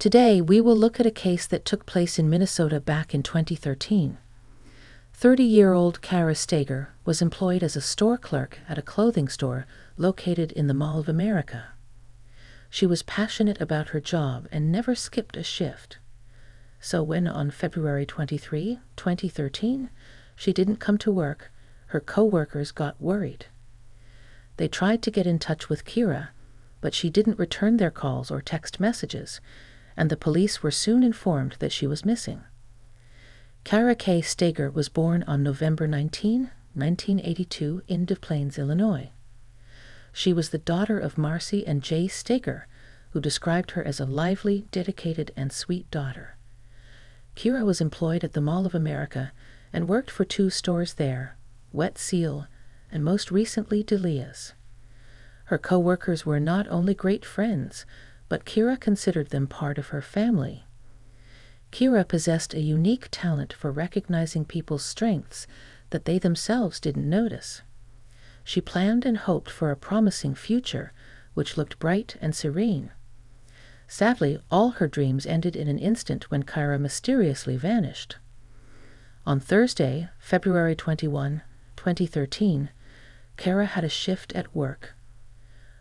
Today, we will look at a case that took place in Minnesota back in 2013. 30-year-old Kara Steger was employed as a store clerk at a clothing store located in the Mall of America. She was passionate about her job and never skipped a shift. So when on February 23, 2013, she didn't come to work, her co-workers got worried. They tried to get in touch with Kara, but she didn't return their calls or text messages, and the police were soon informed that she was missing. Kara K. Steger was born on November 19, 1982 in Des Plaines, Illinois. She was the daughter of Marcy and Jay Steger, who described her as a lively, dedicated, and sweet daughter. Kara was employed at the Mall of America and worked for 2 stores there, Wet Seal and most recently Delia's. Her co-workers were not only great friends, but Kara considered them part of her family. Kara possessed a unique talent for recognizing people's strengths that they themselves didn't notice. She planned and hoped for a promising future, which looked bright and serene. Sadly, all her dreams ended in an instant when Kara mysteriously vanished. On Thursday, February 21, 2013, Kara had a shift at work.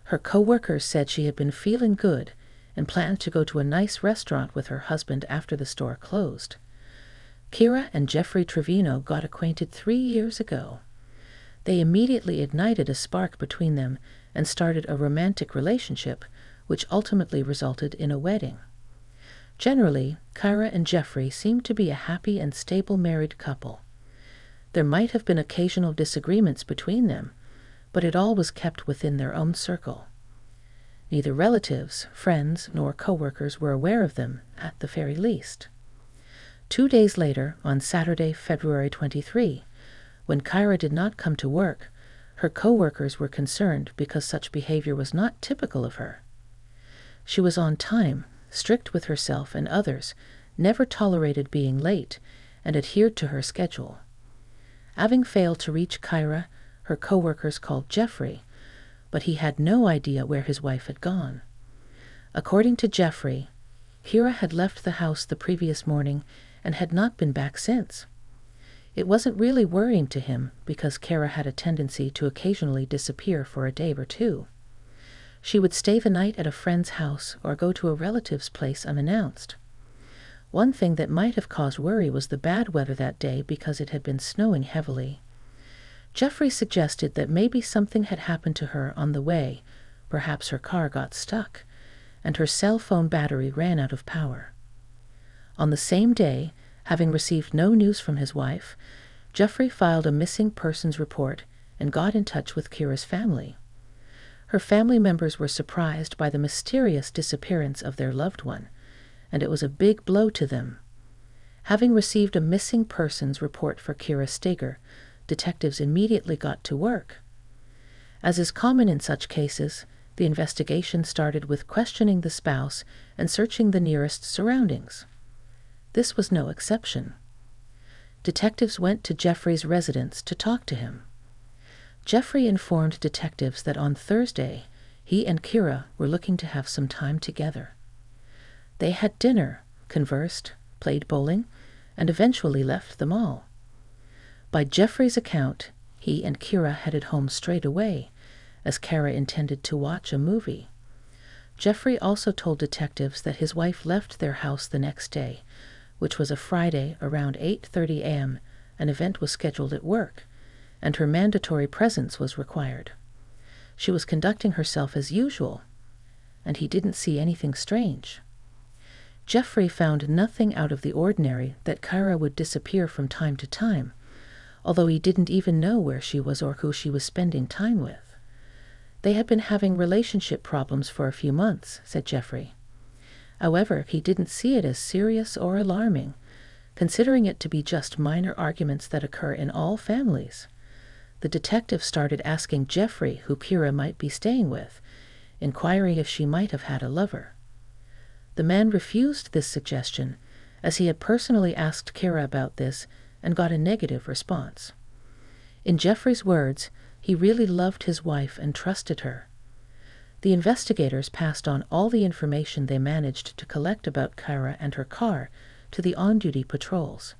Her co-workers said she had been feeling good and planned to go to a nice restaurant with her husband after the store closed. Kara and Jeffrey Trevino got acquainted 3 years ago. They immediately ignited a spark between them and started a romantic relationship, which ultimately resulted in a wedding. Generally, Kara and Jeffrey seemed to be a happy and stable married couple. There might have been occasional disagreements between them, but it all was kept within their own circle. Neither relatives, friends, nor co-workers were aware of them, at the very least. 2 days later, on Saturday, February 23, when Kara did not come to work, her co-workers were concerned because such behavior was not typical of her. She was on time, strict with herself and others, never tolerated being late, and adhered to her schedule. Having failed to reach Kara, her co-workers called Jeffrey, but he had no idea where his wife had gone. According to Jeffrey, Kara had left the house the previous morning and had not been back since. It wasn't really worrying to him because Kara had a tendency to occasionally disappear for a day or 2. She would stay the night at a friend's house or go to a relative's place unannounced. One thing that might have caused worry was the bad weather that day because it had been snowing heavily. Jeffrey suggested that maybe something had happened to her on the way, perhaps her car got stuck, and her cell phone battery ran out of power. On the same day, having received no news from his wife, Jeffrey filed a missing persons report and got in touch with Kara's family. Her family members were surprised by the mysterious disappearance of their loved one, and it was a big blow to them. Having received a missing persons report for Kara Steger, detectives immediately got to work. As is common in such cases, the investigation started with questioning the spouse and searching the nearest surroundings. This was no exception. Detectives went to Jeffrey's residence to talk to him. Jeffrey informed detectives that on Thursday, he and Kara were looking to have some time together. They had dinner, conversed, played bowling, and eventually left the mall. By Jeffrey's account, he and Kara headed home straight away, as Kara intended to watch a movie. Jeffrey also told detectives that his wife left their house the next day, which was a Friday around 8:30 a.m. An event was scheduled at work, and her mandatory presence was required. She was conducting herself as usual, and he didn't see anything strange. Jeffrey found nothing out of the ordinary that Kara would disappear from time to time, although he didn't even know where she was or who she was spending time with. They had been having relationship problems for a few months, said Jeffrey. However, he didn't see it as serious or alarming, considering it to be just minor arguments that occur in all families. The detective started asking Jeffrey who Kara might be staying with, inquiring if she might have had a lover. The man refused this suggestion, as he had personally asked Kara about this and got a negative response. In Jeffrey's words, he really loved his wife and trusted her. The investigators passed on all the information they managed to collect about Kira and her car to the on-duty patrols.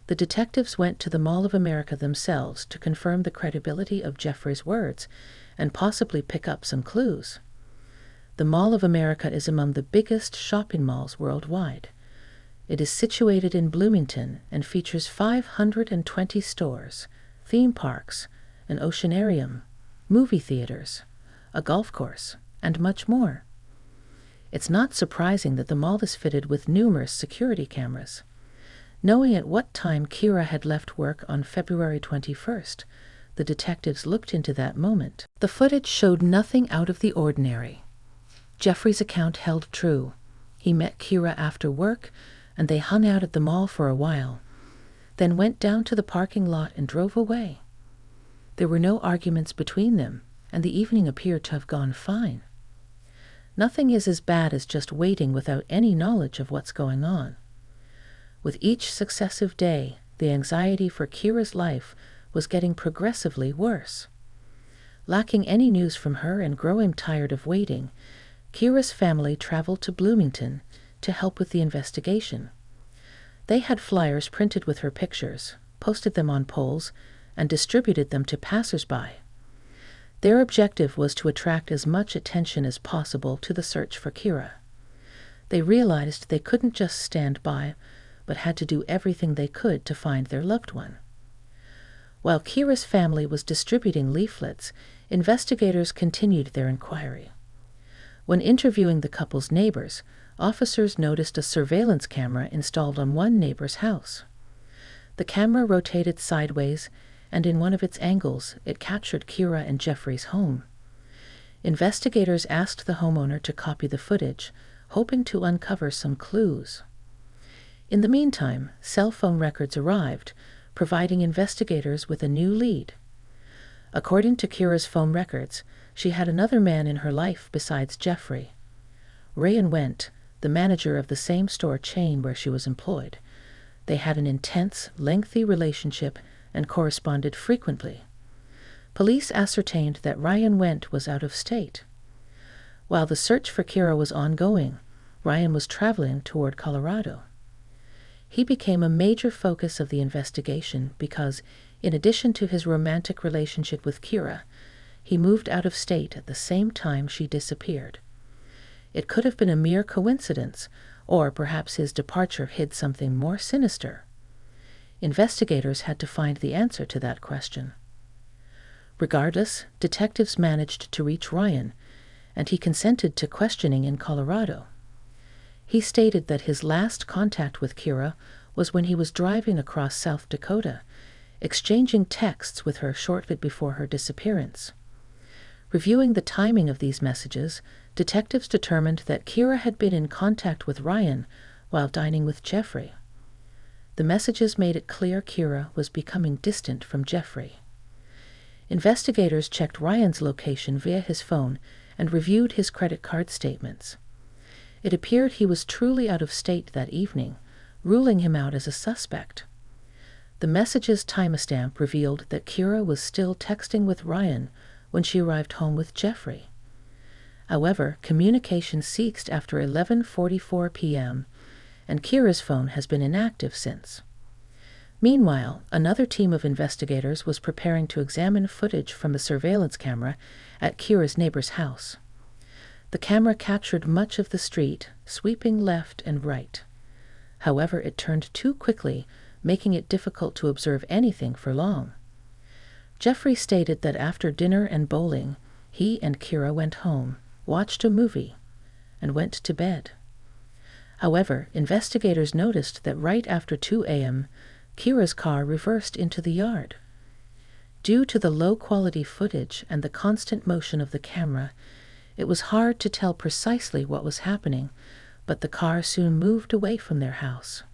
The detectives went to the Mall of America themselves to confirm the credibility of Jeffrey's words and possibly pick up some clues. The Mall of America is among the biggest shopping malls worldwide. It is situated in Bloomington and features 520 stores, theme parks, an oceanarium, movie theaters, a golf course, and much more. It's not surprising that the mall is fitted with numerous security cameras. Knowing at what time Kira had left work on February 21st, the detectives looked into that moment. The footage showed nothing out of the ordinary. Jeffrey's account held true. He met Kira after work, and they hung out at the mall for a while, then went down to the parking lot and drove away. There were no arguments between them, and the evening appeared to have gone fine. Nothing is as bad as just waiting without any knowledge of what's going on. With each successive day, the anxiety for Kira's life was getting progressively worse. Lacking any news from her and growing tired of waiting, Kira's family traveled to Bloomington to help with the investigation. They had flyers printed with her pictures, posted them on poles, and distributed them to passers-by. Their objective was to attract as much attention as possible to the search for Kira. They realized they couldn't just stand by, but had to do everything they could to find their loved one. While Kira's family was distributing leaflets, investigators continued their inquiry. When interviewing the couple's neighbors, officers noticed a surveillance camera installed on one neighbor's house. The camera rotated sideways, and in one of its angles, it captured Kira and Jeffrey's home. Investigators asked the homeowner to copy the footage, hoping to uncover some clues. In the meantime, cell phone records arrived, providing investigators with a new lead. According to Kira's phone records, she had another man in her life besides Jeffrey. Ryan Wendt, the manager of the same store chain where she was employed. They had an intense, lengthy relationship and corresponded frequently. Police ascertained that Ryan Wendt was out of state. While the search for Kira was ongoing, Ryan was traveling toward Colorado. He became a major focus of the investigation because, in addition to his romantic relationship with Kira, he moved out of state at the same time she disappeared. It could have been a mere coincidence, or perhaps his departure hid something more sinister. Investigators had to find the answer to that question. Regardless, detectives managed to reach Ryan, and he consented to questioning in Colorado. He stated that his last contact with Kira was when he was driving across South Dakota, exchanging texts with her shortly before her disappearance. Reviewing the timing of these messages, detectives determined that Kira had been in contact with Ryan while dining with Jeffrey. The messages made it clear Kira was becoming distant from Jeffrey. Investigators checked Ryan's location via his phone and reviewed his credit card statements. It appeared he was truly out of state that evening, ruling him out as a suspect. The message's timestamp revealed that Kira was still texting with Ryan when she arrived home with Jeffrey. However, communication ceased after 11:44 p.m., and Kira's phone has been inactive since. Meanwhile, another team of investigators was preparing to examine footage from the surveillance camera at Kira's neighbor's house. The camera captured much of the street, sweeping left and right. However, it turned too quickly, making it difficult to observe anything for long. Jeffrey stated that after dinner and bowling, he and Kira went home, watched a movie, and went to bed. However, investigators noticed that right after 2 a.m., Kira's car reversed into the yard. Due to the low-quality footage and the constant motion of the camera, it was hard to tell precisely what was happening, but the car soon moved away from their house.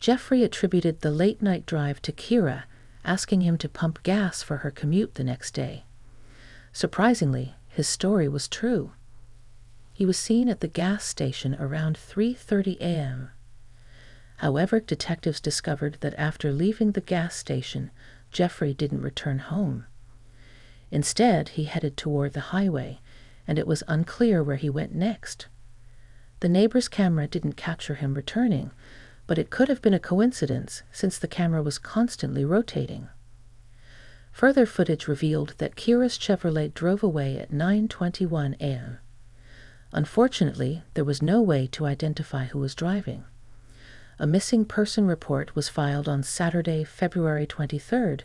Jeffrey attributed the late-night drive to Kira asking him to pump gas for her commute the next day. Surprisingly, his story was true. He was seen at the gas station around 3:30 a.m. However, detectives discovered that after leaving the gas station, Jeffrey didn't return home. Instead, he headed toward the highway, and it was unclear where he went next. The neighbor's camera didn't capture him returning, but it could have been a coincidence since the camera was constantly rotating. Further footage revealed that Kira's Chevrolet drove away at 9:21 a.m. Unfortunately, there was no way to identify who was driving. A missing person report was filed on Saturday, February 23rd,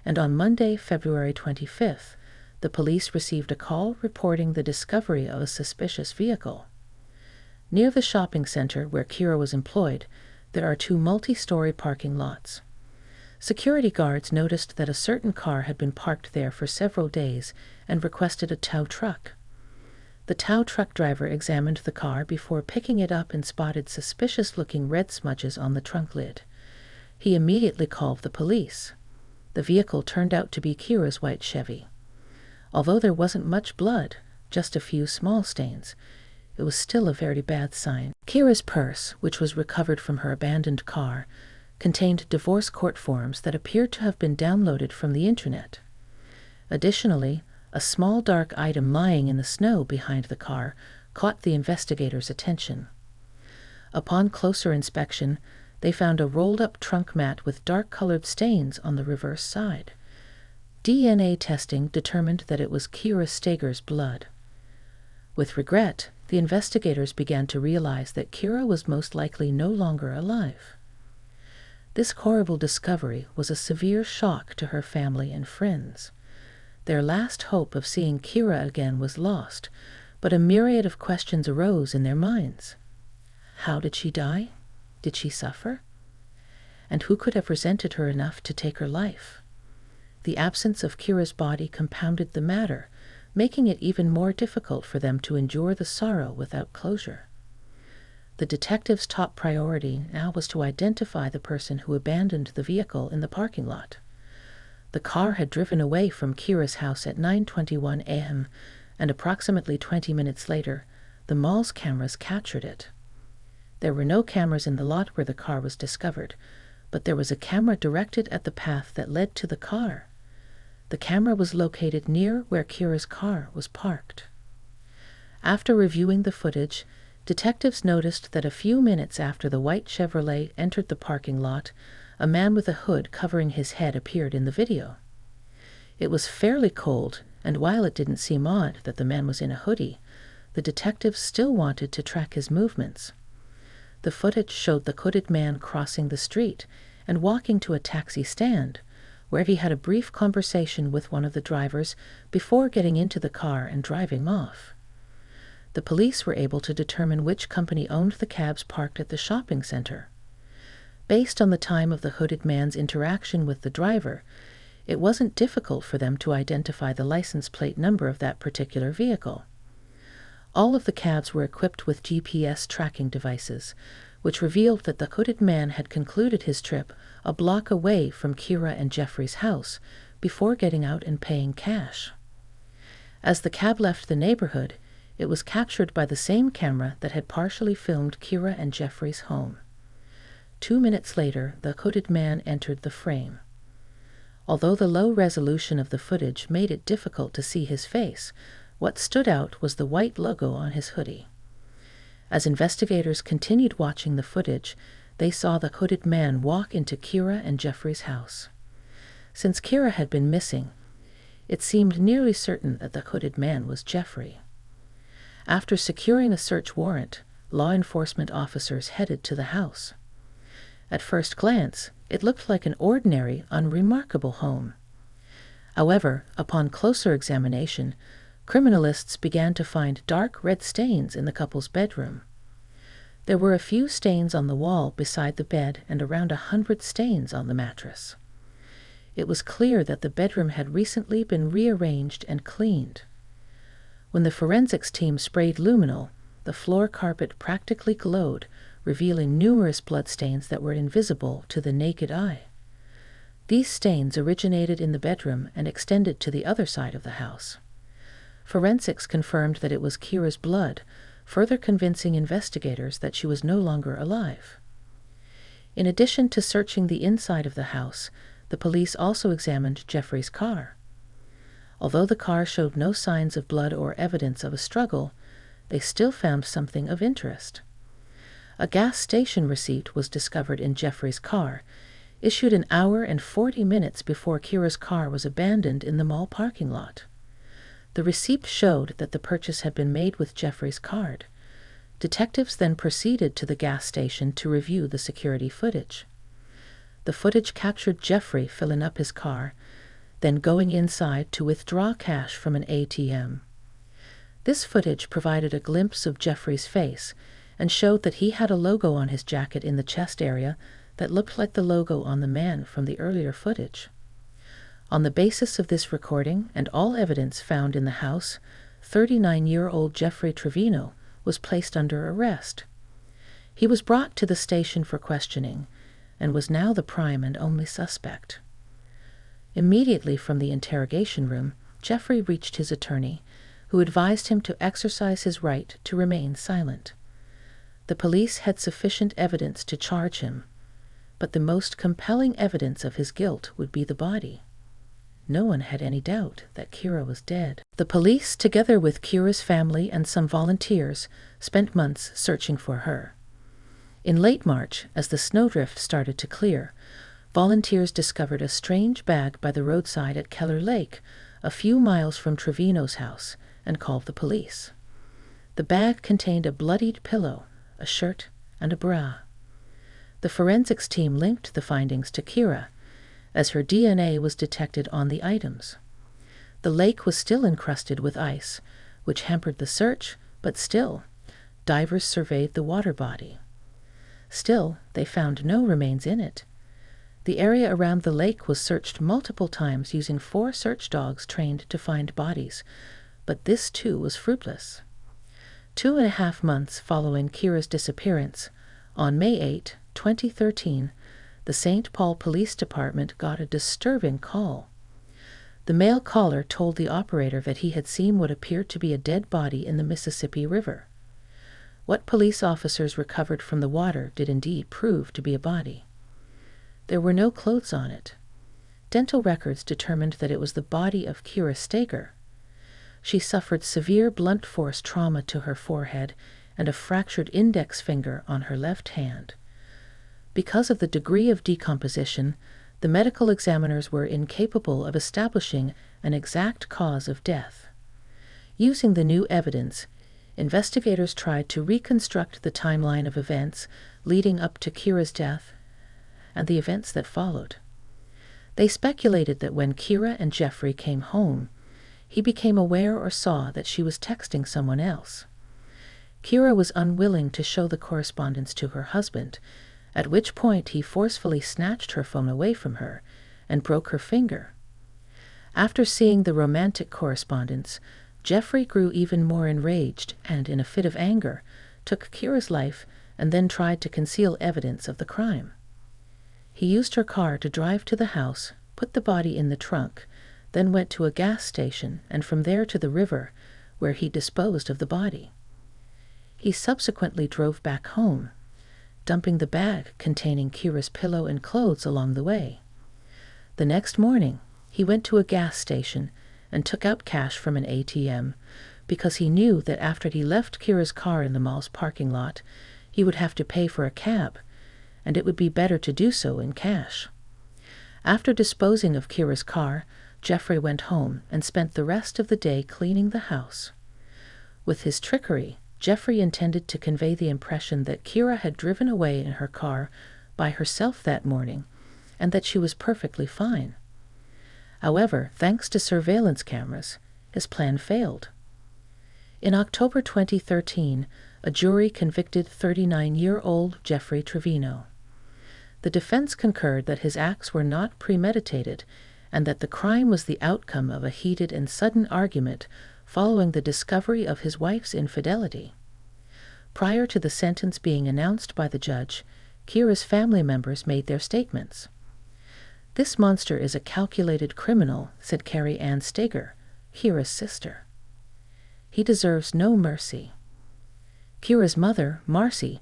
and on Monday, February 25th, the police received a call reporting the discovery of a suspicious vehicle. Near the shopping center where Kira was employed, there are two multi-story parking lots. Security guards noticed that a certain car had been parked there for several days and requested a tow truck. The tow truck driver examined the car before picking it up and spotted suspicious-looking red smudges on the trunk lid. He immediately called the police. The vehicle turned out to be Kira's white Chevy. Although there wasn't much blood, just a few small stains, it was still a very bad sign. Kira's purse, which was recovered from her abandoned car, contained divorce court forms that appeared to have been downloaded from the internet. Additionally, a small dark item lying in the snow behind the car caught the investigators' attention. Upon closer inspection, they found a rolled-up trunk mat with dark-colored stains on the reverse side. DNA testing determined that it was Kira Steger's blood. With regret, the investigators began to realize that Kira was most likely no longer alive. This horrible discovery was a severe shock to her family and friends. Their last hope of seeing Kira again was lost, but a myriad of questions arose in their minds. How did she die? Did she suffer? And who could have resented her enough to take her life? The absence of Kira's body compounded the matter, making it even more difficult for them to endure the sorrow without closure. The detectives' top priority now was to identify the person who abandoned the vehicle in the parking lot. The car had driven away from Kira's house at 9:21 a.m., and approximately 20 minutes later, the mall's cameras captured it. There were no cameras in the lot where the car was discovered, but there was a camera directed at the path that led to the car. The camera was located near where Kira's car was parked. After reviewing the footage, detectives noticed that a few minutes after the white Chevrolet entered the parking lot, a man with a hood covering his head appeared in the video. It was fairly cold, and while it didn't seem odd that the man was in a hoodie, the detectives still wanted to track his movements. The footage showed the hooded man crossing the street and walking to a taxi stand, where he had a brief conversation with one of the drivers before getting into the car and driving off. The police were able to determine which company owned the cabs parked at the shopping center. Based on the time of the hooded man's interaction with the driver, it wasn't difficult for them to identify the license plate number of that particular vehicle. All of the cabs were equipped with GPS tracking devices, which revealed that the hooded man had concluded his trip a block away from Kira and Jeffrey's house before getting out and paying cash. As the cab left the neighborhood, it was captured by the same camera that had partially filmed Kira and Jeffrey's home. 2 minutes later, the hooded man entered the frame. Although the low resolution of the footage made it difficult to see his face, what stood out was the white logo on his hoodie. As investigators continued watching the footage, they saw the hooded man walk into Kira and Jeffrey's house. Since Kira had been missing, it seemed nearly certain that the hooded man was Jeffrey. After securing a search warrant, law enforcement officers headed to the house. At first glance, it looked like an ordinary, unremarkable home. However, upon closer examination, criminalists began to find dark red stains in the couple's bedroom. There were a few stains on the wall beside the bed and around 100 stains on the mattress. It was clear that the bedroom had recently been rearranged and cleaned. When the forensics team sprayed luminol, the floor carpet practically glowed, revealing numerous bloodstains that were invisible to the naked eye. These stains originated in the bedroom and extended to the other side of the house. Forensics confirmed that it was Kira's blood, further convincing investigators that she was no longer alive. In addition to searching the inside of the house, the police also examined Jeffrey's car. Although the car showed no signs of blood or evidence of a struggle, they still found something of interest. A gas station receipt was discovered in Jeffrey's car, issued an hour and 40 minutes before Kira's car was abandoned in the mall parking lot. The receipt showed that the purchase had been made with Jeffrey's card. Detectives then proceeded to the gas station to review the security footage. The footage captured Jeffrey filling up his car, then going inside to withdraw cash from an ATM. This footage provided a glimpse of Jeffrey's face and showed that he had a logo on his jacket in the chest area that looked like the logo on the man from the earlier footage. On the basis of this recording and all evidence found in the house, 39-year-old Jeffrey Trevino was placed under arrest. He was brought to the station for questioning and was now the prime and only suspect. Immediately from the interrogation room, Jeffrey reached his attorney, who advised him to exercise his right to remain silent. The police had sufficient evidence to charge him, but the most compelling evidence of his guilt would be the body. No one had any doubt that Kira was dead. The police, together with Kira's family and some volunteers, spent months searching for her. In late March, as the snowdrift started to clear, volunteers discovered a strange bag by the roadside at Keller Lake, a few miles from Trevino's house, and called the police. The bag contained a bloodied pillow, a shirt, and a bra. The forensics team linked the findings to Kira, as her DNA was detected on the items. The lake was still encrusted with ice, which hampered the search, but still, divers surveyed the water body. Still, they found no remains in it. The area around the lake was searched multiple times using 4 search dogs trained to find bodies, but this too was fruitless. 2.5 months following Kira's disappearance, on May 8, 2013, the St. Paul Police Department got a disturbing call. The male caller told the operator that he had seen what appeared to be a dead body in the Mississippi River. What police officers recovered from the water did indeed prove to be a body. There were no clothes on it. Dental records determined that it was the body of Kira Steger. She suffered severe blunt force trauma to her forehead and a fractured index finger on her left hand. Because of the degree of decomposition, the medical examiners were incapable of establishing an exact cause of death. Using the new evidence, investigators tried to reconstruct the timeline of events leading up to Kira's death and the events that followed. They speculated that when Kira and Jeffrey came home, he became aware or saw that she was texting someone else. Kira was unwilling to show the correspondence to her husband, at which point he forcefully snatched her phone away from her and broke her finger. After seeing the romantic correspondence, Jeffrey grew even more enraged and, in a fit of anger, took Kira's life and then tried to conceal evidence of the crime. He used her car to drive to the house, put the body in the trunk, then went to a gas station and from there to the river, where he disposed of the body. He subsequently drove back home, dumping the bag containing Kira's pillow and clothes along the way. The next morning, he went to a gas station and took out cash from an ATM because he knew that after he left Kira's car in the mall's parking lot, he would have to pay for a cab, and it would be better to do so in cash. After disposing of Kira's car, Jeffrey went home and spent the rest of the day cleaning the house. With his trickery, Jeffrey intended to convey the impression that Kira had driven away in her car by herself that morning and that she was perfectly fine. However, thanks to surveillance cameras, his plan failed. In October 2013, a jury convicted 39-year-old Jeffrey Trevino. The defense concurred that his acts were not premeditated and that the crime was the outcome of a heated and sudden argument following the discovery of his wife's infidelity. Prior to the sentence being announced by the judge, Kira's family members made their statements. "This monster is a calculated criminal," said Carrie Ann Steger, Kira's sister. "He deserves no mercy." Kira's mother, Marcy,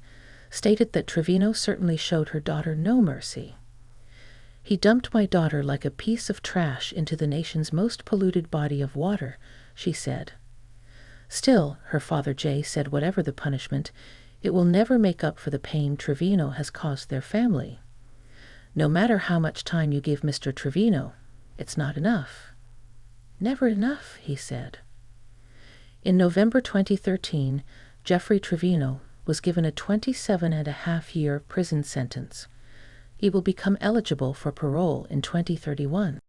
stated that Trevino certainly showed her daughter no mercy. "He dumped my daughter like a piece of trash into the nation's most polluted body of water," she said. Still, her father Jay said whatever the punishment, it will never make up for the pain Trevino has caused their family. No matter how much time you give Mr. Trevino, it's not enough. Never enough, he said. In November 2013, Jeffrey Trevino was given a 27-and-a-half-year prison sentence. He will become eligible for parole in 2031.